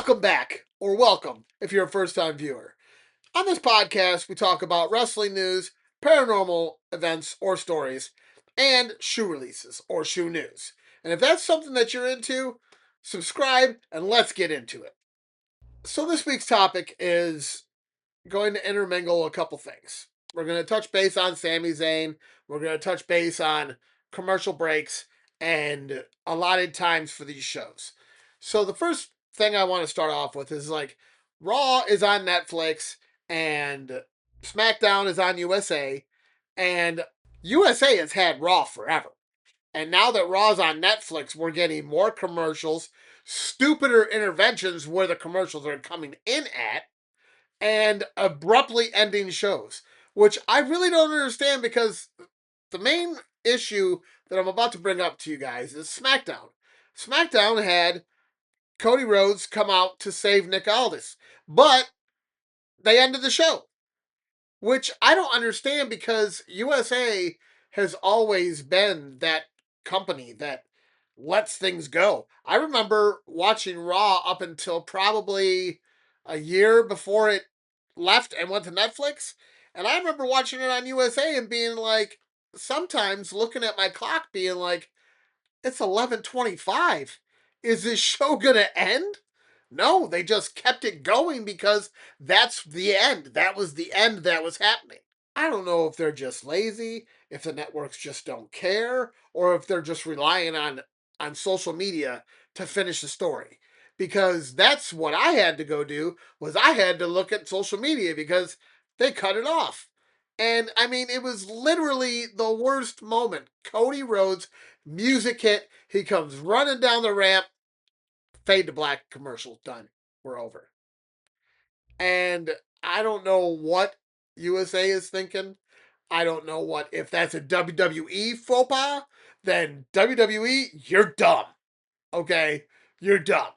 Welcome back, or welcome if you're a first time viewer. On this podcast, we talk about wrestling news, paranormal events or stories, and shoe releases or shoe news. And if that's something that you're into, subscribe and let's get into it. So, this week's topic is going to intermingle a couple things. We're going to touch base on Sami Zayn, we're going to touch base on commercial breaks and allotted times for these shows. So the first thing I want to start off with is like Raw is on Netflix and SmackDown is on USA, and USA has had Raw forever. And now that Raw's on Netflix, we're getting more commercials, stupider interventions where the commercials are coming in at, and abruptly ending shows, which I really don't understand because the main issue that I'm about to bring up to you guys is SmackDown. SmackDown had Cody Rhodes come out to save Nick Aldis, but they ended the show, which I don't understand because USA has always been that company that lets things go. I remember watching Raw up until probably a year before it left and went to Netflix, and I remember watching it on USA and being like, sometimes looking at my clock being like, it's 11:25. Is this show going to end? No, they just kept it going because that's the end. That was the end that was happening. I don't know if they're just lazy, if the networks just don't care, or if they're just relying on social media to finish the story. Because that's what I had to go do, was I had to look at social media because they cut it off. And I mean, it was literally the worst moment. Cody Rhodes, music hit, he comes running down the ramp, fade to black, commercial, done. We're over. And I don't know what USA is thinking. I don't know what, if that's a WWE faux pas, then WWE, you're dumb. Okay? You're dumb.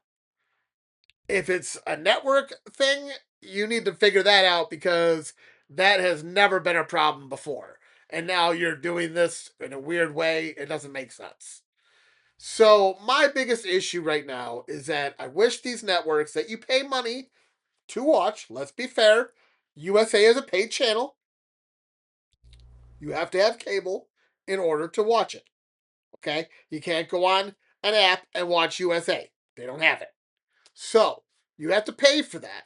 If it's a network thing, you need to figure that out because that has never been a problem before. And now you're doing this in a weird way. It doesn't make sense. So, my biggest issue right now is that I wish these networks that you pay money to watch, let's be fair, USA is a paid channel. You have to have cable in order to watch it. Okay? You can't go on an app and watch USA. They don't have it. So, you have to pay for that.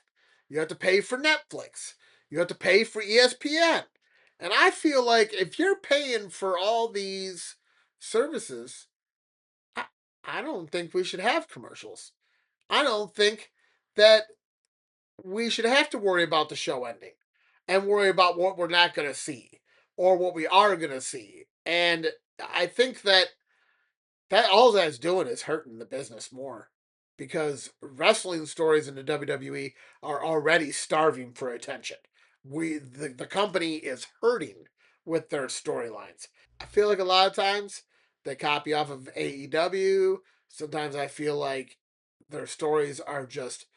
You have to pay for Netflix. You have to pay for ESPN. And I feel like if you're paying for all these services, I, I don't think we should have commercials. I don't think that we should have to worry about the show ending and worry about what we're not going to see or what we are going to see. And I think that all that's doing is hurting the business more because wrestling stories in the WWE are already starving for attention. The company is hurting with their storylines. I feel like a lot of times they copy off of AEW. Sometimes I feel like their stories are just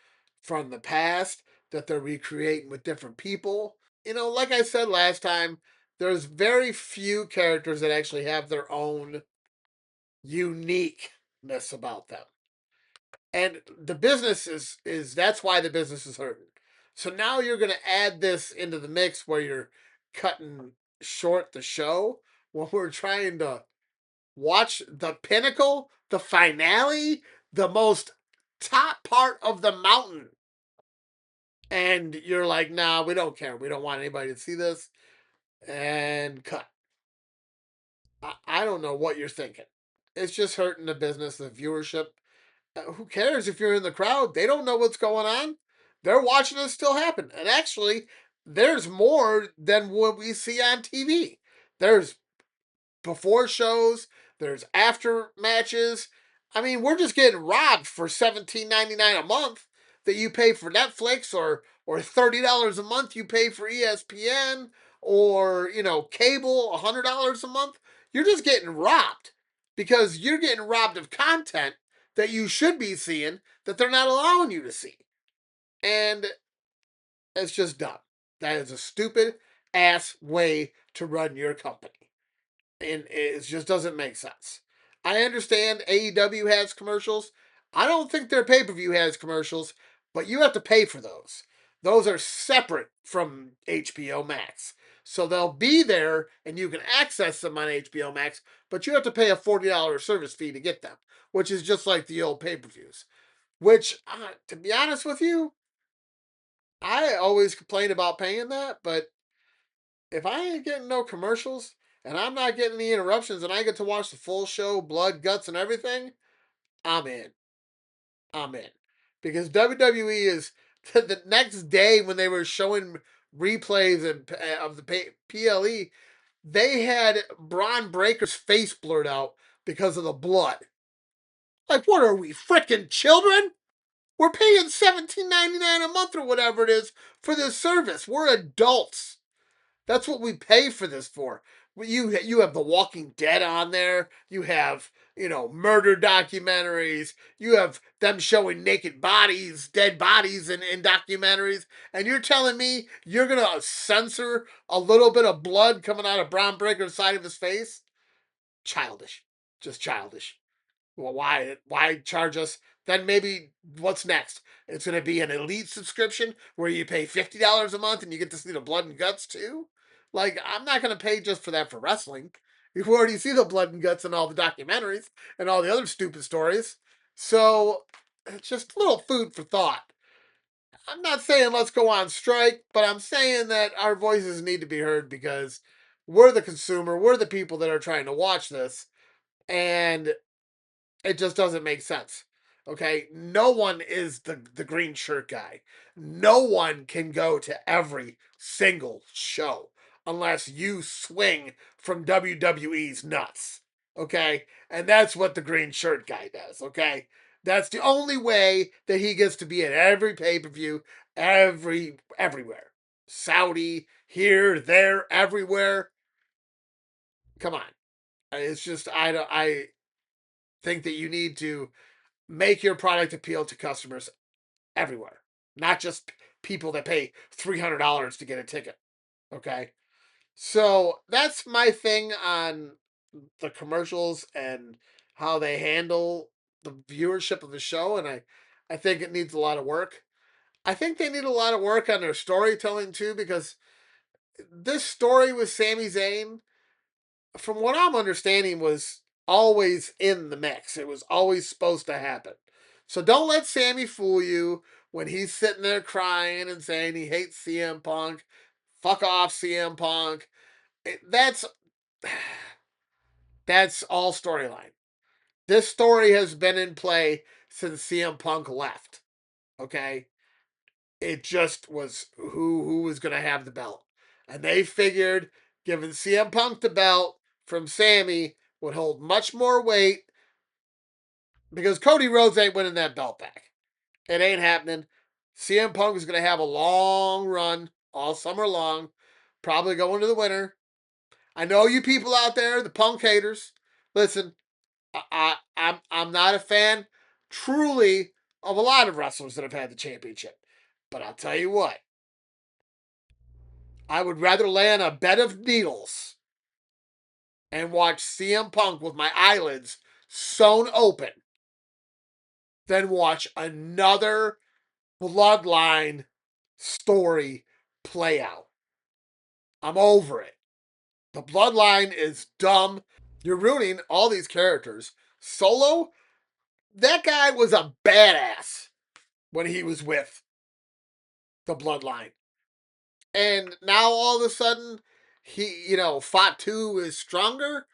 from the past that they're recreating with different people. Like I said last time, there's very few characters that actually have their own uniqueness about them. And the business is that's why the business is hurting. So now you're going to add this into the mix where you're cutting short the show when we're trying to watch the pinnacle, the finale, the most top part of the mountain. And you're like, nah, we don't care. We don't want anybody to see this. And cut. I don't know what you're thinking. It's just hurting the business, the viewership. Who cares if you're in the crowd? They don't know what's going on. They're watching it still happen. And actually, there's more than what we see on TV. There's before shows, there's after matches. I mean, we're just getting robbed for $17.99 a month that you pay for Netflix or $30 a month you pay for ESPN or, cable $100 a month. You're just getting robbed because you're getting robbed of content that you should be seeing that they're not allowing you to see. And it's just dumb. That is a stupid ass way to run your company. And it just doesn't make sense. I understand AEW has commercials. I don't think their pay per view has commercials, but you have to pay for those. Those are separate from HBO Max. So they'll be there and you can access them on HBO Max, but you have to pay a $40 service fee to get them, which is just like the old pay per views. Which, to be honest with you, I always complain about paying that, but if I ain't getting no commercials and I'm not getting the interruptions and I get to watch the full show, blood, guts, and everything, I'm in. I'm in. Because WWE is the next day when they were showing replays of the PLE, they had Braun Breaker's face blurred out because of the blood. Like, what are we, freaking children? We're paying $17.99 a month or whatever it is for this service. We're adults. That's what we pay for this for. You have The Walking Dead on there. You have, murder documentaries. You have them showing naked bodies, dead bodies in documentaries. And you're telling me you're going to censor a little bit of blood coming out of Braun Breaker's side of his face? Childish. Just childish. Well, why charge us? Then maybe what's next? It's going to be an elite subscription where you pay $50 a month and you get to see the blood and guts too. Like, I'm not going to pay just for that for wrestling. You already see the blood and guts in all the documentaries and all the other stupid stories. So it's just a little food for thought. I'm not saying let's go on strike, but I'm saying that our voices need to be heard because we're the consumer, we're the people that are trying to watch this, and it just doesn't make sense. Okay? No one is the green shirt guy. No one can go to every single show unless you swing from WWE's nuts. Okay? And that's what the green shirt guy does. Okay? That's the only way that he gets to be at every pay-per-view, everywhere. Saudi, here, there, everywhere. Come on. It's just I think that you need to make your product appeal to customers everywhere, not just people that pay $300 to get a ticket. Okay. So that's my thing on the commercials and how they handle the viewership of the show. And I think it needs a lot of work. I think they need a lot of work on their storytelling too, because this story with Sami Zayn, from what I'm understanding, was always in the mix. It was always supposed to happen. So don't let Sammy fool you when he's sitting there crying and saying he hates CM Punk. Fuck off, CM Punk. That's that's all storyline. This story has been in play since CM Punk left. Okay? It just was who was going to have the belt. And they figured giving CM Punk the belt from Sammy would hold much more weight because Cody Rhodes ain't winning that belt back. It ain't happening. CM Punk is going to have a long run all summer long, probably going to the winter. I know you people out there, the Punk haters. Listen, I'm not a fan, truly, of a lot of wrestlers that have had the championship. But I'll tell you what, I would rather lay on a bed of needles and watch CM Punk with my eyelids sewn open than watch another bloodline story play out. I'm over it. The bloodline is dumb. You're ruining all these characters. Solo, that guy was a badass when he was with the bloodline. And now all of a sudden, Fatu is stronger.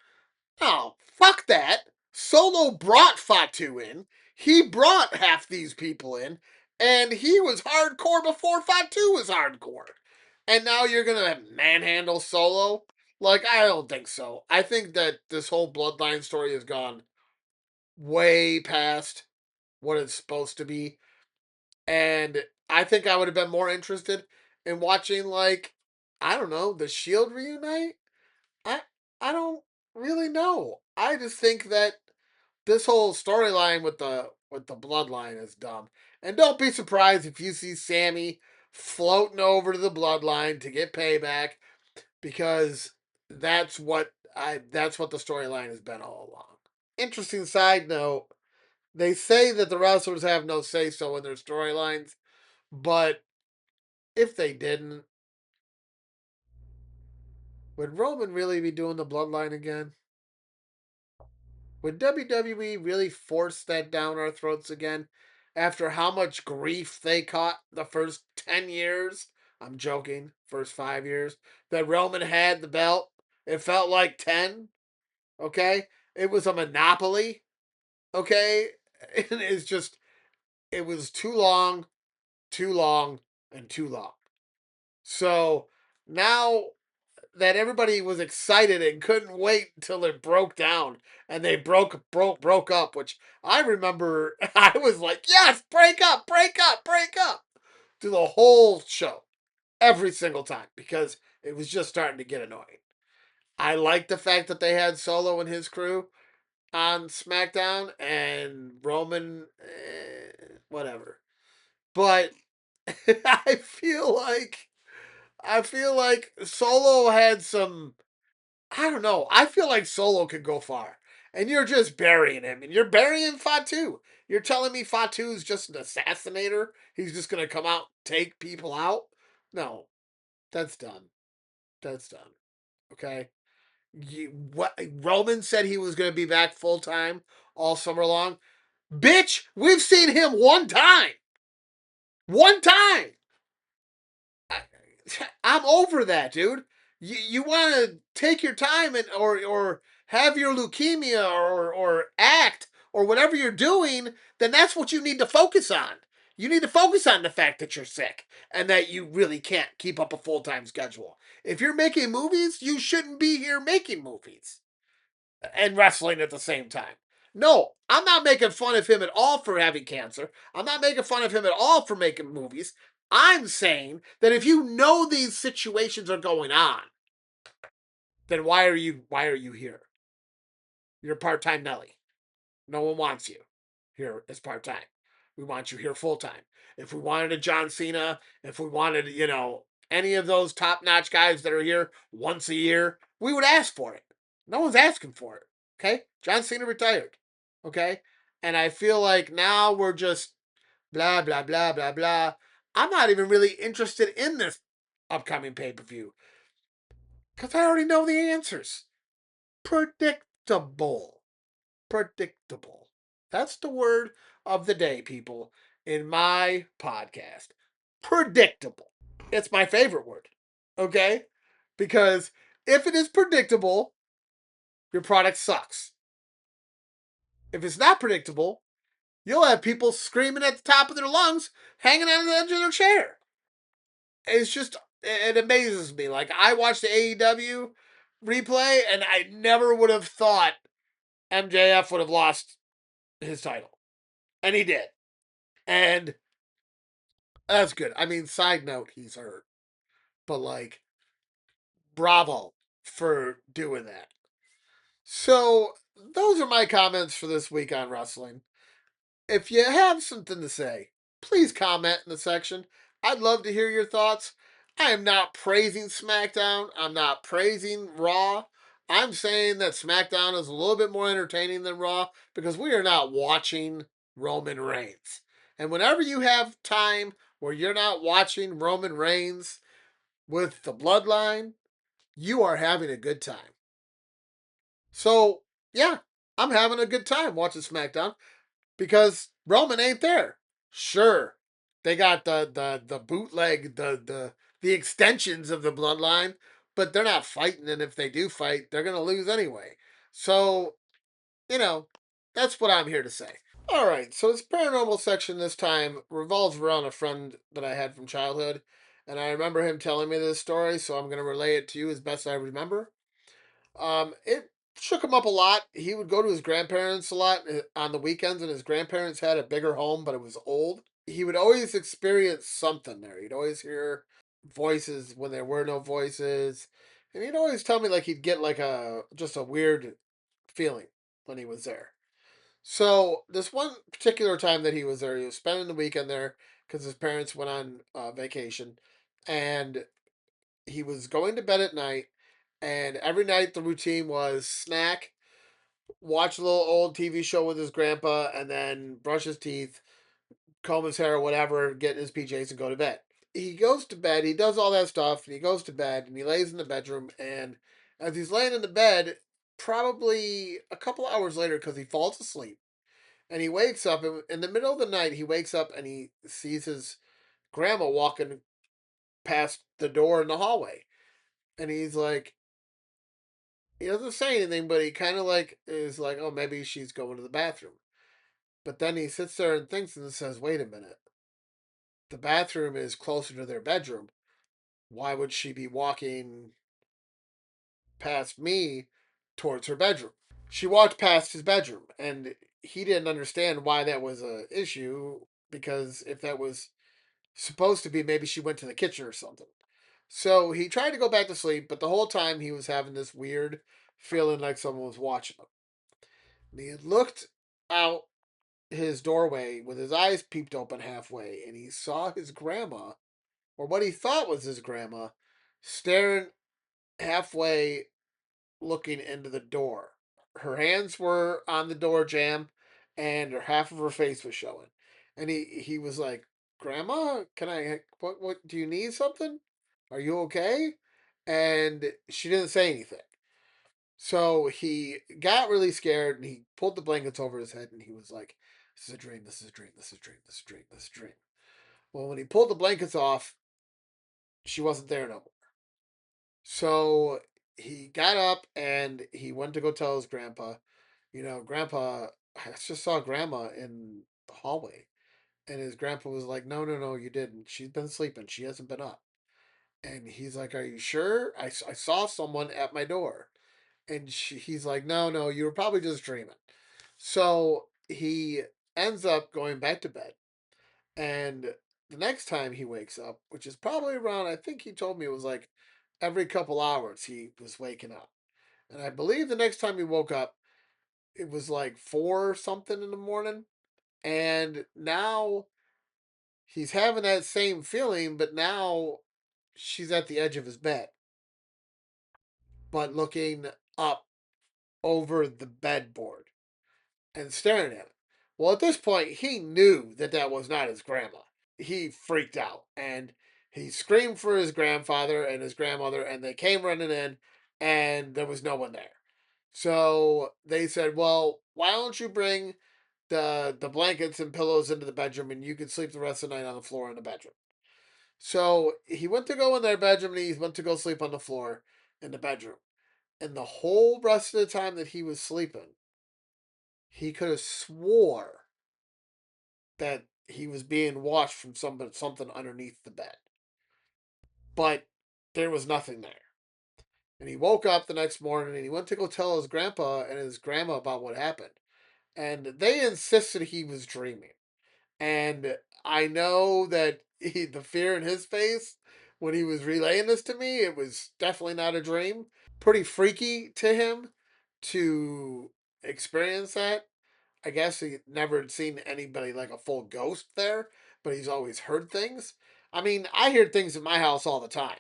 Oh, fuck that. Solo brought Fatu in. He brought half these people in. And he was hardcore before Fatu was hardcore. And now you're going to manhandle Solo? Like, I don't think so. I think that this whole Bloodline story has gone way past what it's supposed to be. And I think I would have been more interested in watching, like, I don't know, the Shield reunite? I I don't really know. I just think that this whole storyline with the bloodline is dumb. And don't be surprised if you see Sammy floating over to the bloodline to get payback because that's what the storyline has been all along. Interesting side note, they say that the wrestlers have no say so in their storylines. But if they didn't, would Roman really be doing the bloodline again? Would WWE really force that down our throats again after how much grief they caught the first 10 years? I'm joking, first 5 years that Roman had the belt. It felt like 10, okay? It was a monopoly, okay? And it's just, it was too long, and too long. So now that everybody was excited and couldn't wait until it broke down and they broke up, which I remember I was like, yes, break up, break up, break up through the whole show every single time because it was just starting to get annoying. I liked the fact that they had Solo and his crew on SmackDown and Roman, whatever. But I feel like Solo had some. I don't know. I feel like Solo could go far, and you're just burying him, and you're burying Fatu. You're telling me Fatu's just an assassinator? He's just gonna come out and take people out? No, that's done. That's done. Okay. What Roman said he was gonna be back full time all summer long. Bitch, we've seen him one time. One time. I, I'm over that, dude. You want to take your time and or have your leukemia or act or whatever you're doing, then that's what you need to focus on. You need to focus on the fact that you're sick and that you really can't keep up a full-time schedule. If you're making movies, you shouldn't be here making movies and wrestling at the same time. No, I'm not making fun of him at all for having cancer. I'm not making fun of him at all for making movies. I'm saying that if you know these situations are going on, then why are you here? You're part-time Nelly. No one wants you here as part-time. We want you here full-time. If we wanted a John Cena, if we wanted, any of those top-notch guys that are here once a year, we would ask for it. No one's asking for it. Okay? John Cena retired. Okay? And I feel like now we're just blah, blah, blah, blah, blah. I'm not even really interested in this upcoming pay-per-view because I already know the answers. Predictable. Predictable. That's the word of the day, people, in my podcast. Predictable. It's my favorite word. Okay? Because if it is predictable, your product sucks. If it's not predictable, you'll have people screaming at the top of their lungs, hanging on the edge of their chair. It's just, it amazes me. Like, I watched the AEW replay, and I never would have thought MJF would have lost his title. And he did. And that's good. I mean, side note, he's hurt. But, like, bravo for doing that. So, those are my comments for this week on wrestling. If you have something to say, please comment in the section. I'd love to hear your thoughts. I am not praising SmackDown. I'm not praising Raw. I'm saying that SmackDown is a little bit more entertaining than Raw because we are not watching Roman Reigns. And whenever you have time where you're not watching Roman Reigns with the bloodline, you are having a good time. So, yeah, I'm having a good time watching SmackDown because Roman ain't there. Sure, they got the bootleg, the extensions of the bloodline, but they're not fighting, and if they do fight, they're gonna lose anyway. So, you know, that's what I'm here to say. All right, so this paranormal section this time revolves around a friend that I had from childhood, and I remember him telling me this story, so I'm gonna relay it to you as best I remember. It shook him up a lot. He would go to his grandparents a lot on the weekends, and his grandparents had a bigger home, but it was old. He would always experience something there. He'd always hear voices when there were no voices, and he'd always tell me like he'd get like a just a weird feeling when he was there. So this one particular time that he was there, he was spending the weekend there because his parents went on vacation, and he was going to bed at night, and every night the routine was snack, watch a little old TV show with his grandpa, and then brush his teeth, comb his hair or whatever, get in his PJs and go to bed. He goes to bed, he does all that stuff, and he goes to bed, and he lays in the bedroom, and as he's laying in the bed, probably a couple hours later, because he falls asleep, and he wakes up, in the middle of the night, he wakes up and he sees his grandma walking past the door in the hallway. And he's like, he doesn't say anything, but he kind of like is like, oh, maybe she's going to the bathroom. But then he sits there and thinks and says, wait a minute. The bathroom is closer to their bedroom. Why would she be walking past me towards her bedroom? She walked past his bedroom, and he didn't understand why that was a issue, because if that was supposed to be, maybe she went to the kitchen or something. So he tried to go back to sleep, but the whole time he was having this weird feeling like someone was watching him. And he had looked out his doorway with his eyes peeped open halfway, and he saw his grandma, or what he thought was his grandma, staring halfway, looking into the door. Her hands were on the door jamb, and her half of her face was showing. And he was like, "Grandma, can I? What? Do you need something? Are you okay?" And she didn't say anything. So he got really scared, and he pulled the blankets over his head, and he was like, "This is a dream. This is a dream. This is a dream. This is a dream. This is a dream." Well, when he pulled the blankets off, she wasn't there no more. So he got up and he went to go tell his grandpa, Grandpa, I just saw grandma in the hallway. And his grandpa was like, no, no, no, you didn't. She's been sleeping. She hasn't been up. And he's like, are you sure? I saw someone at my door. And he's like, no, no, you were probably just dreaming. So he ends up going back to bed. And the next time he wakes up, which is probably around, I think he told me it was like every couple hours he was waking up. And I believe the next time he woke up, it was like four something in the morning. And now he's having that same feeling, but now she's at the edge of his bed, but looking up over the bedboard and staring at him. Well, at this point, he knew that that was not his grandma. He freaked out and he screamed for his grandfather and his grandmother, and they came running in, and there was no one there. So they said, well, why don't you bring the blankets and pillows into the bedroom, and you can sleep the rest of the night on the floor in the bedroom. So he went to go in their bedroom, and he went to go sleep on the floor in the bedroom. And the whole rest of the time that he was sleeping, he could have swore that he was being watched from something underneath the bed. But there was nothing there. And he woke up the next morning and he went to go tell his grandpa and his grandma about what happened. And they insisted he was dreaming. And I know that the fear in his face when he was relaying this to me, it was definitely not a dream. Pretty freaky to him to experience that. I guess he never had seen anybody like a full ghost there, but he's always heard things. I mean, I hear things in my house all the time.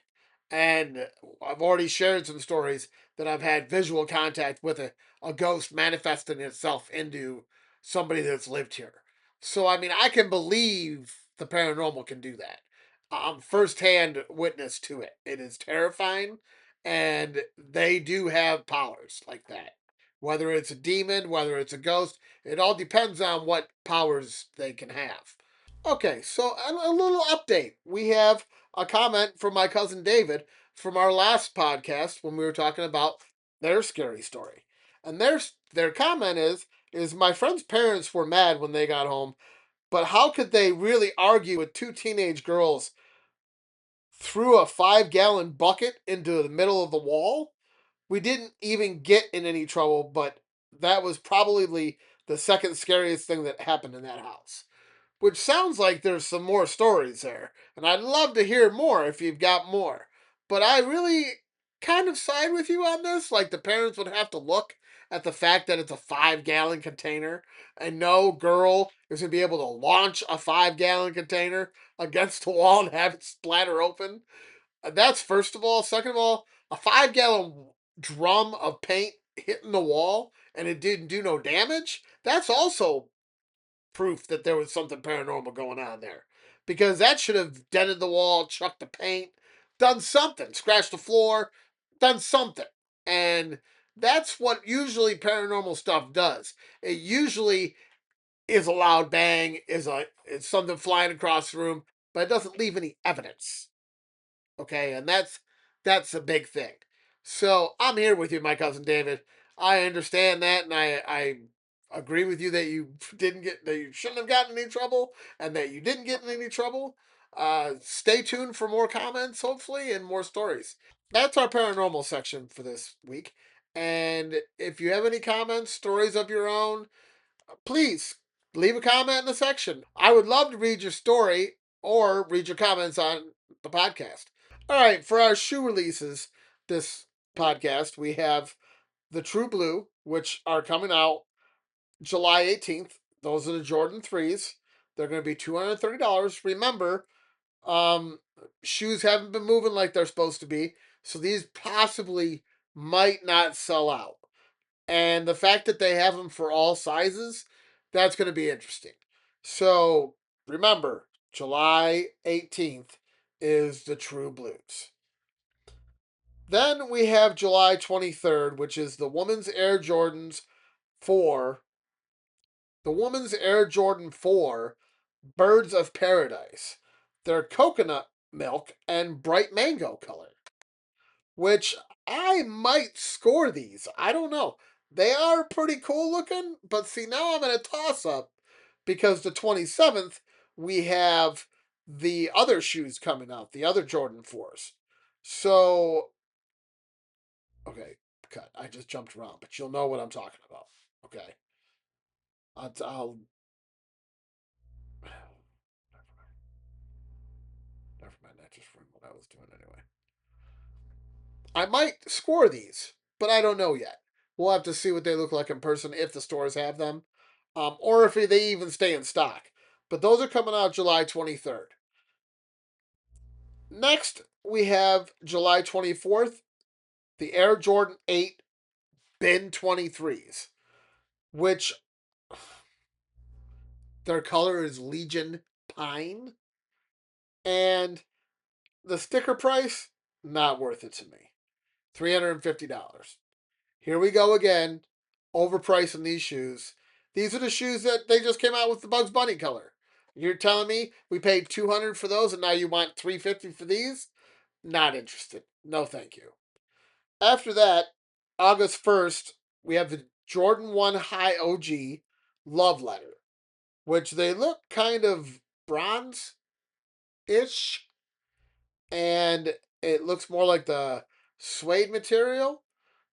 And I've already shared some stories that I've had visual contact with a ghost manifesting itself into somebody that's lived here. So, I mean, I can believe the paranormal can do that. I'm firsthand witness to it. It is terrifying, and they do have powers like that. Whether it's a demon, whether it's a ghost, it all depends on what powers they can have. Okay, so a little update. We have a comment from my cousin David from our last podcast when we were talking about their scary story. And their comment is my friend's parents were mad when they got home, but how could they really argue with two teenage girls threw a 5 gallon bucket into the middle of the wall? We didn't even get in any trouble, but that was probably the second scariest thing that happened in that house. Which sounds like there's some more stories there, and I'd love to hear more if you've got more. But I really kind of side with you on this. Like, the parents would have to look at the fact that it's a 5 gallon container, and no girl is going to be able to launch a 5 gallon container against the wall and have it splatter open. That's first of all. Second of all, a 5 gallon drum of paint hitting the wall and it didn't do no damage. That's also proof that there was something paranormal going on there. Because that should have dented the wall, chucked the paint, done something, scratched the floor, done something. And that's what usually paranormal stuff does. It usually is a loud bang, is something flying across the room, but it doesn't leave any evidence. Okay, and that's a big thing. So I'm here with you, my cousin David. I understand that, and I agree with you that you didn't get that you shouldn't have gotten in any trouble, and that you didn't get in any trouble. Stay tuned for more comments, hopefully, and more stories. That's our paranormal section for this week. And if you have any comments, stories of your own, please leave a comment in the section. I would love to read your story or read your comments on the podcast. All right, for our shoe releases this podcast, we have the True Blue, which are coming out July 18th. Those are the Jordan 3s. They're going to be $230. Remember, um, shoes haven't been moving like they're supposed to be, so these possibly might not sell out. And the fact that they have them for all sizes, that's going to be interesting. So remember, July 18th is the True Blues. Then we have July 23rd, which is the Women's Air Jordans 4. The Women's Air Jordan 4 Birds of Paradise. They're coconut milk and bright mango color, which I might score these. I don't know. They are pretty cool looking, but see, now I'm in a toss up because the 27th we have the other shoes coming out, the other Jordan 4s. So, okay, cut. I just jumped around, but you'll know what I'm talking about. Okay. I'll never mind. That just ruined what I was doing anyway. I might score these, but I don't know yet. We'll have to see what they look like in person if the stores have them, or if they even stay in stock. But those are coming out July 23rd. Next, we have July 24th, the Air Jordan 8 Bin 23s, which their color is Legion Pine. And the sticker price, not worth it to me. $350. Here we go again, overpricing these shoes. These are the shoes that they just came out with the Bugs Bunny color. You're telling me we paid $200 for those and now you want $350 for these? Not interested. No, thank you. After that, August 1st, we have the Jordan 1 High OG Love Letter, which they look kind of bronze ish, and it looks more like the suede material.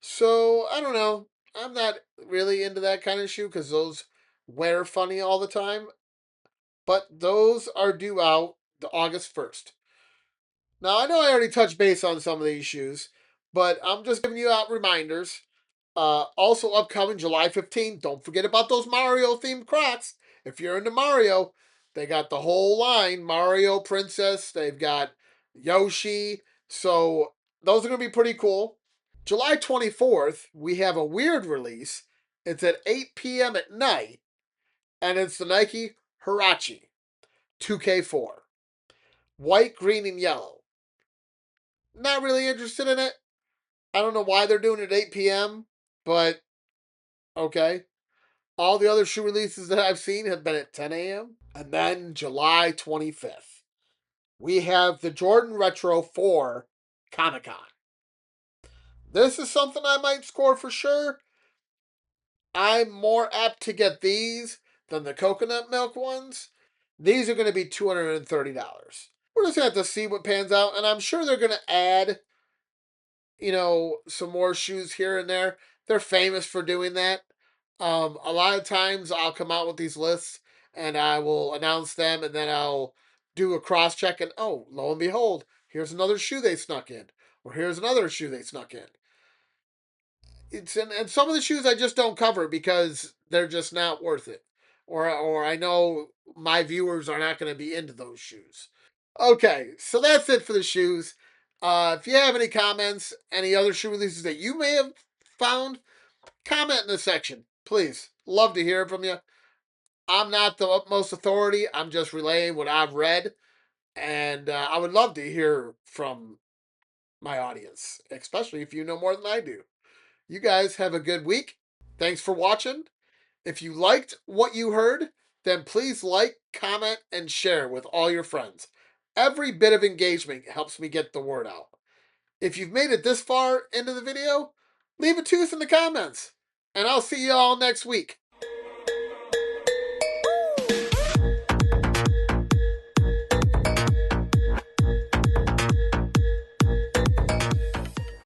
So I don't know. I'm not really into that kind of shoe because those wear funny all the time. But those are due out the August 1st. Now I know I already touched base on some of these shoes, but I'm just giving you out reminders. Also upcoming July 15th, don't forget about those Mario themed Crocs. If you're into Mario, they got the whole line Mario Princess, they've got Yoshi. So those are going to be pretty cool. July 24th, we have a weird release. It's at 8 p.m. at night, and it's the Nike Huarache 2K4. White, green, and yellow. Not really interested in it. I don't know why they're doing it at 8 p.m., but okay. All the other shoe releases that I've seen have been at 10 a.m. And then July 25th, we have the Jordan Retro 4 Comic Con. This is something I might score for sure. I'm more apt to get these than the coconut milk ones. These are going to be $230. We're just going to have to see what pans out, and I'm sure they're going to add, some more shoes here and there. They're famous for doing that. A lot of times I'll come out with these lists and I will announce them and then I'll do a cross check and oh, lo and behold, here's another shoe they snuck in. Or here's another shoe they snuck in. And some of the shoes I just don't cover because they're just not worth it. Or I know my viewers are not going to be into those shoes. Okay, so that's it for the shoes. If you have any comments, any other shoe releases that you may have found, comment in the section, please. Love to hear from you. I'm not the utmost authority. I'm just relaying what I've read. And I would love to hear from my audience, especially if you know more than I do. You guys have a good week. Thanks for watching. If you liked what you heard, then please like, comment, and share with all your friends. Every bit of engagement helps me get the word out. If you've made it this far into the video, leave a tooth in the comments. And I'll see you all next week.